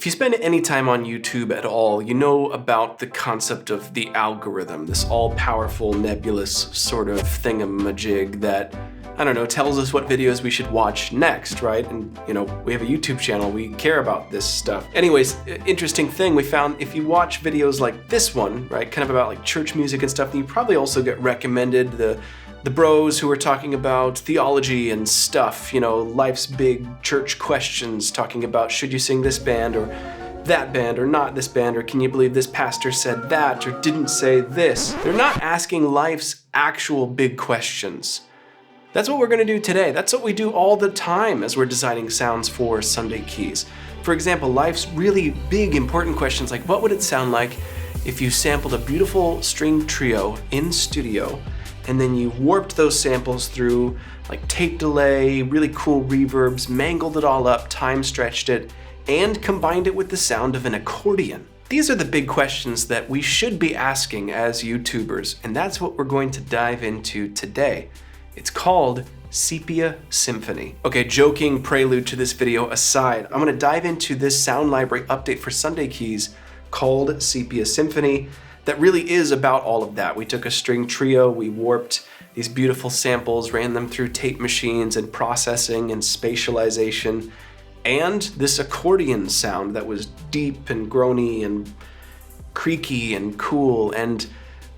If you spend any time on YouTube at all, you know about the concept of the algorithm, this all-powerful, nebulous sort of thingamajig that, I don't know, tells us what videos we should watch next, right? And, you know, we have a YouTube channel, we care about this stuff. Anyways, interesting thing, we found if you watch videos like this one, right, kind of about like church music and stuff, then you probably also get recommended the bros who are talking about theology and stuff, you know, life's big church questions, talking about should you sing this band or that band or not this band, or can you believe this pastor said that or didn't say this. They're not asking life's actual big questions. That's what we're going to do today. That's what we do all the time as we're designing sounds for Sunday keys. For example, life's really big, important questions like what would it sound like if you sampled a beautiful string trio in studio and then you warped those samples through like tape delay, really cool reverbs, mangled it all up, time stretched it, and combined it with the sound of an accordion. These are the big questions that we should be asking as YouTubers, and that's what we're going to dive into today. It's called Sepia Symphony. Okay, joking prelude to this video aside, I'm gonna dive into this sound library update for Sunday keys called Sepia Symphony that really is about all of that. We took a string trio, we warped these beautiful samples, ran them through tape machines and processing and spatialization, and this accordion sound that was deep and groany and creaky and cool, and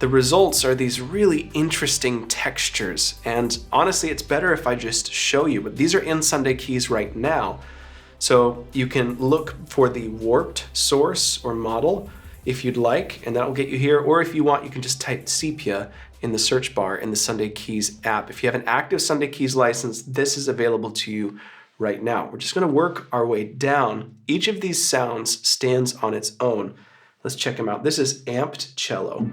the results are these really interesting textures. And honestly, it's better if I just show you, but these are in Sunday keys right now. So you can look for the warped source or model if you'd like, and that will get you here. Or if you want, you can just type Sepia in the search bar in the Sunday Keys app. If you have an active Sunday Keys license, this is available to you right now. We're just gonna work our way down. Each of these sounds stands on its own. Let's check them out. This is amped cello.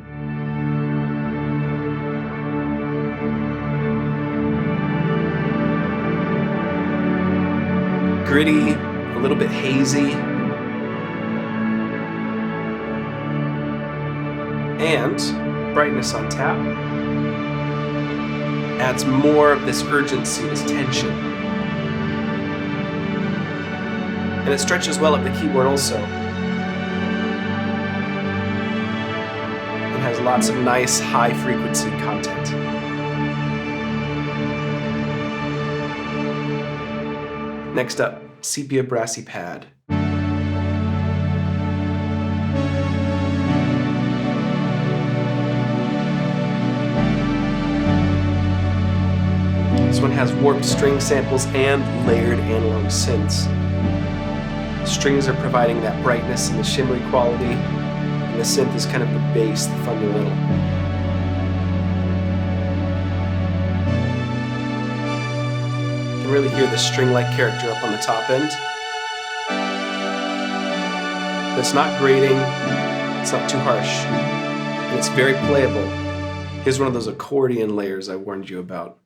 Gritty, a little bit hazy. And brightness on tap adds more of this urgency, this tension. And it stretches well up the keyboard also. And has lots of nice high frequency content. Next up, Sepia Brassy pad. This one has warped string samples and layered analog synths. Strings are providing that brightness and the shimmery quality, and the synth is kind of the bass, the fundamental. You can really hear the string-like character up on the top end. But it's not grating, it's not too harsh, and it's very playable. Here's one of those accordion layers I warned you about.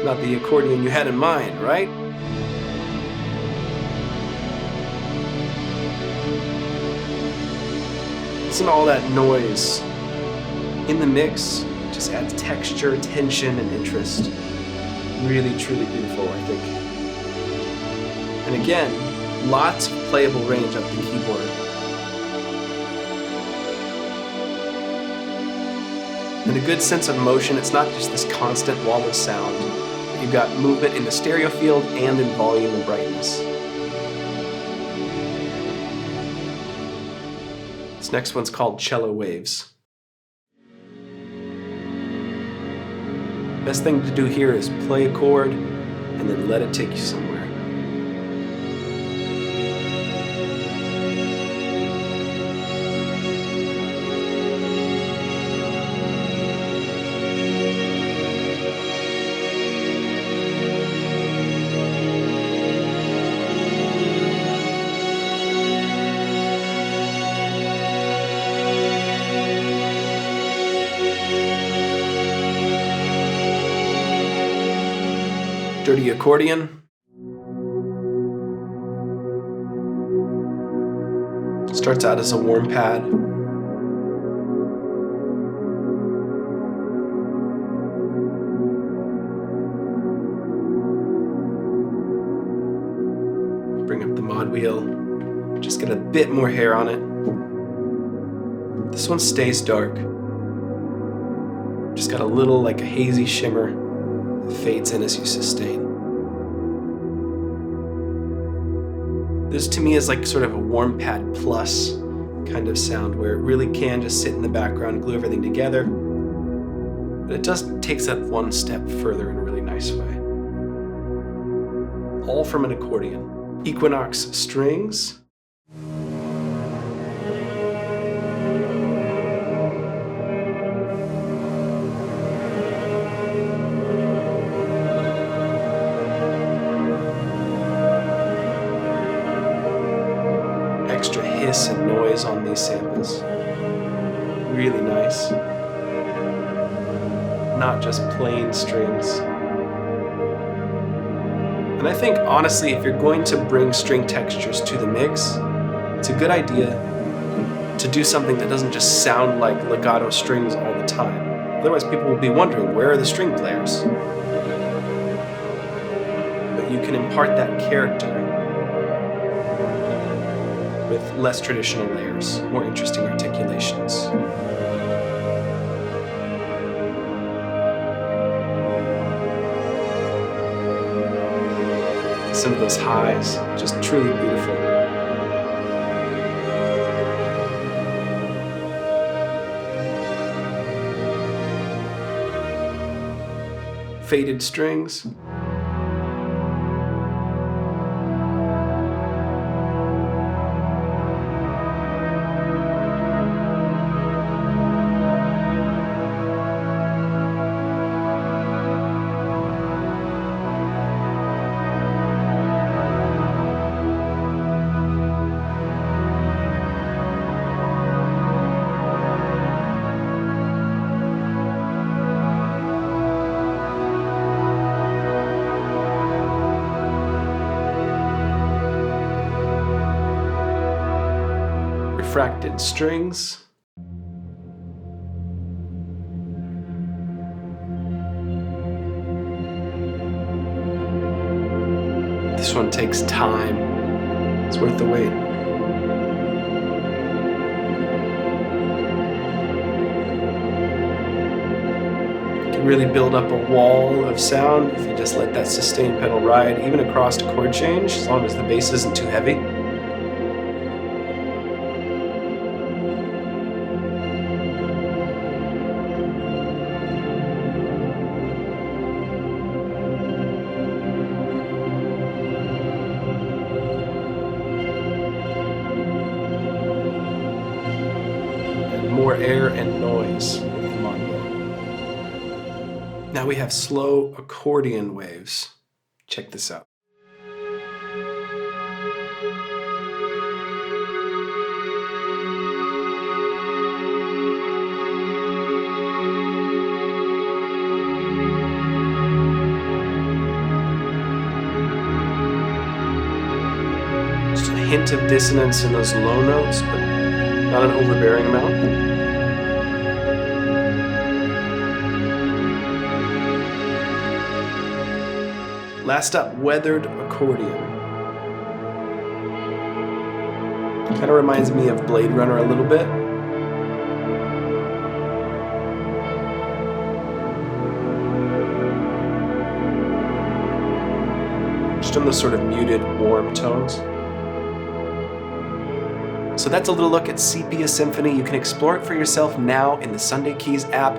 Not the accordion you had in mind, right? Listen to all that noise in the mix. Just adds texture, tension, and interest. Really, truly beautiful, I think. And again, lots of playable range up the keyboard. And a good sense of motion. It's not just this constant wall of sound. You've got movement in the stereo field and in volume and brightness. This next one's called Cello Waves. Best thing to do here is play a chord and then let it take you somewhere. Dirty accordion. Starts out as a warm pad. Bring up the mod wheel, just get a bit more hair on it. This one stays dark. Just got a little, like a hazy shimmer that fades in as you sustain. This to me is like sort of a warm pad plus kind of sound where it really can just sit in the background, glue everything together. But it just takes that one step further in a really nice way. All from an accordion. Equinox strings. Extra hiss and noise on these samples. Really nice. Not just plain strings. And I think, honestly, if you're going to bring string textures to the mix, it's a good idea to do something that doesn't just sound like legato strings all the time. Otherwise, people will be wondering, where are the string players? But you can impart that character with less traditional layers, more interesting articulations. Some of those highs, just truly beautiful. Faded strings. Refracted strings. This one takes time. It's worth the wait. You can really build up a wall of sound if you just let that sustain pedal ride, even across a chord change, as long as the bass isn't too heavy. More air and noise with the mondo. Now we have slow accordion waves. Check this out. Just a hint of dissonance in those low notes, but not an overbearing amount. Last up, weathered accordion. Kind of reminds me of Blade Runner a little bit. Just on those sort of muted, warm tones. So that's a little look at Sepia Symphony. You can explore it for yourself now in the Sunday Keys app,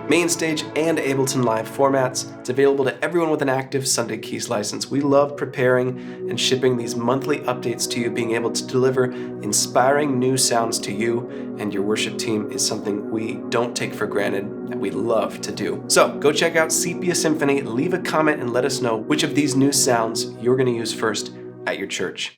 Mainstage, and Ableton Live formats. It's available to everyone with an active Sunday Keys license. We love preparing and shipping these monthly updates to you. Being able to deliver inspiring new sounds to you and your worship team is something we don't take for granted and we love to do. So go check out Sepia Symphony, leave a comment and let us know which of these new sounds you're going to use first at your church.